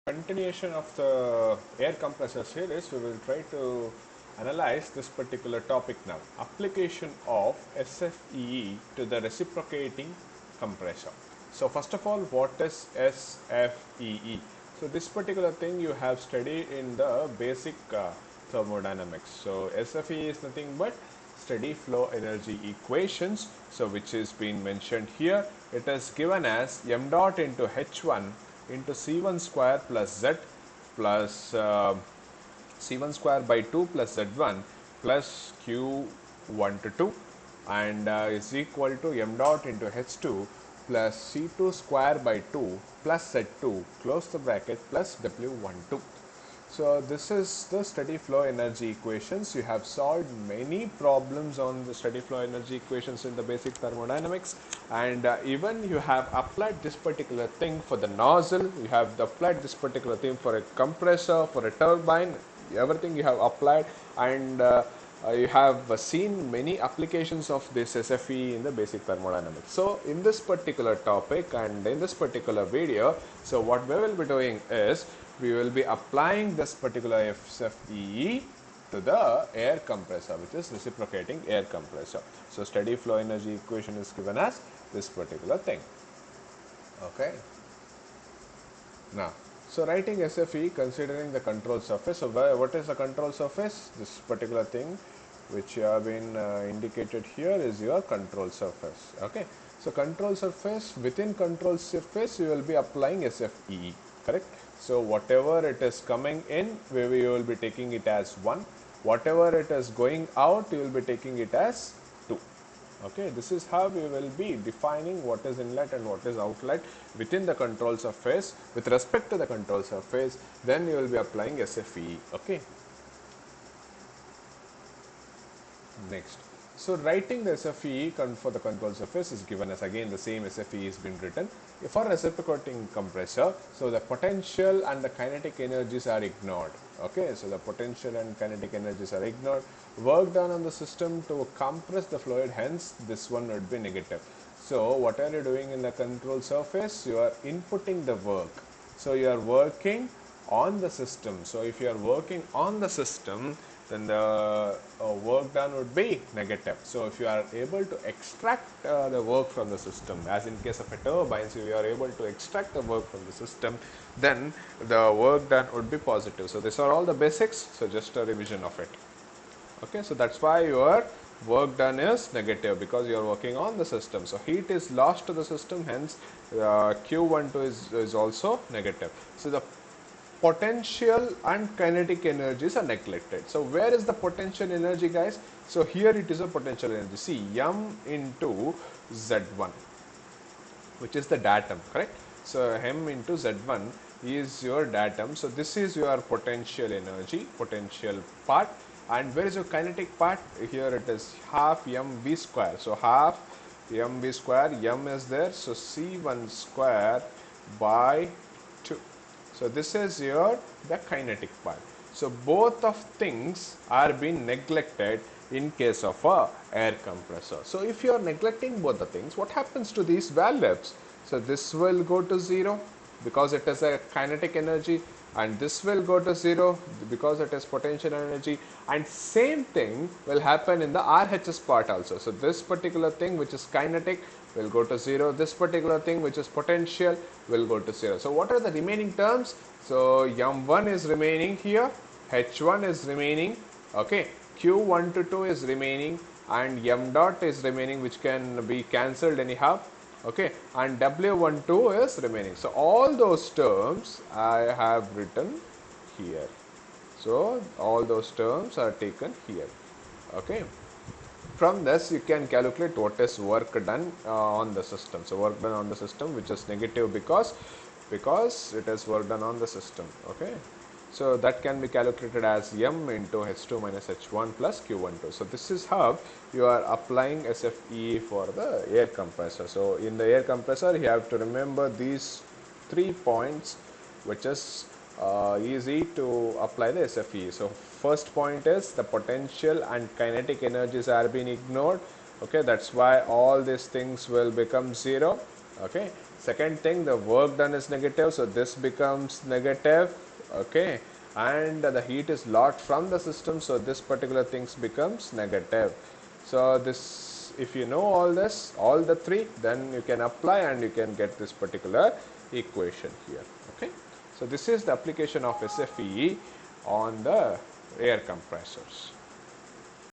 Continuation of the air compressor series, we will try to analyze this particular topic now. Application of SFEE to the reciprocating compressor. So first of all, what is SFEE? So this particular thing you have studied in the basic thermodynamics. So SFEE is nothing but steady flow energy equations. So which is being mentioned here. It is given as m dot into h1 into c1 square plus z plus c1 square by 2 plus z1 plus q1 to 2 and is equal to m dot into h2 plus c2 square by 2 plus z2 close the bracket plus w12. So this is the steady flow energy equations. You have solved many problems on the steady flow energy equations in the basic thermodynamics, and even you have applied this particular thing for the nozzle, you have applied this particular thing for a compressor, for a turbine, everything you have applied, and you have seen many applications of this SFE in the basic thermodynamics. So in this particular topic and in this particular video, so what we will be doing is we will be applying this particular SFEE to the air compressor, which is reciprocating air compressor. So steady flow energy equation is given as this particular thing. Okay. Now, so writing SFE considering the control surface. So what is the control surface? This particular thing which you have been indicated here is your control surface. Okay. So control surface, within control surface you will be applying SFE, correct? So whatever it is coming in, we will be taking it as 1. Whatever it is going out, you will be taking it as 2. Okay, this is how we will be defining what is inlet and what is outlet within the control surface. With respect to the control surface, then you will be applying SFE. Okay. Next. So writing the SFE for the control surface is given as, again the same SFE is been written. For reciprocating compressor, so the potential and the kinetic energies are ignored. Okay, so the potential and kinetic energies are ignored. Work done on the system to compress the fluid, hence this one would be negative. So what are you doing in the control surface? You are inputting the work. So you are working on the system. So if you are working on the system, then the work done would be negative. So if you are able to extract the work from the system, as in case of a turbine, so you are able to extract the work from the system, then the work done would be positive. So these are all the basics, so just a revision of it. Okay, so that's why your work done is negative, because you are working on the system. So heat is lost to the system, hence Q12 is also negative. So the potential and kinetic energies are neglected. So where is the potential energy, guys? So here it is a potential energy. See, m into Z1, which is the datum, correct? So m into Z1 is your datum. So this is your potential energy, potential part. And where is your kinetic part? Here it is half mv square. So half mv square, m is there. So c1 square by 2. So this is your the kinetic part. So both of things are being neglected in case of a air compressor. So if you are neglecting both the things, what happens to these values? So this will go to 0 because it is a kinetic energy, and this will go to 0 because it is potential energy, and same thing will happen in the RHS part also. So this particular thing which is kinetic will go to 0, this particular thing which is potential will go to 0. So what are the remaining terms? So m1 is remaining here, h1 is remaining, okay, q1 to 2 is remaining, and m dot is remaining, which can be cancelled anyhow. Okay, and W12 is remaining. So all those terms I have written here. So all those terms are taken here. Okay. From this you can calculate what is work done on the system. So work done on the system, which is negative because it is work done on the system. Okay. So that can be calculated as m into h2 minus h1 plus q12. So this is how you are applying SFE for the air compressor. So in the air compressor, you have to remember these 3 points, which is easy to apply the SFE. So first point is the potential and kinetic energies are being ignored. Okay, that's why all these things will become 0. Okay. Second thing, the work done is negative, so this becomes negative. Okay. And the heat is lost from the system, so this particular things becomes negative. So this, if you know all this, all the three, then you can apply and you can get this particular equation here. Okay. So this is the application of SFE on the air compressors.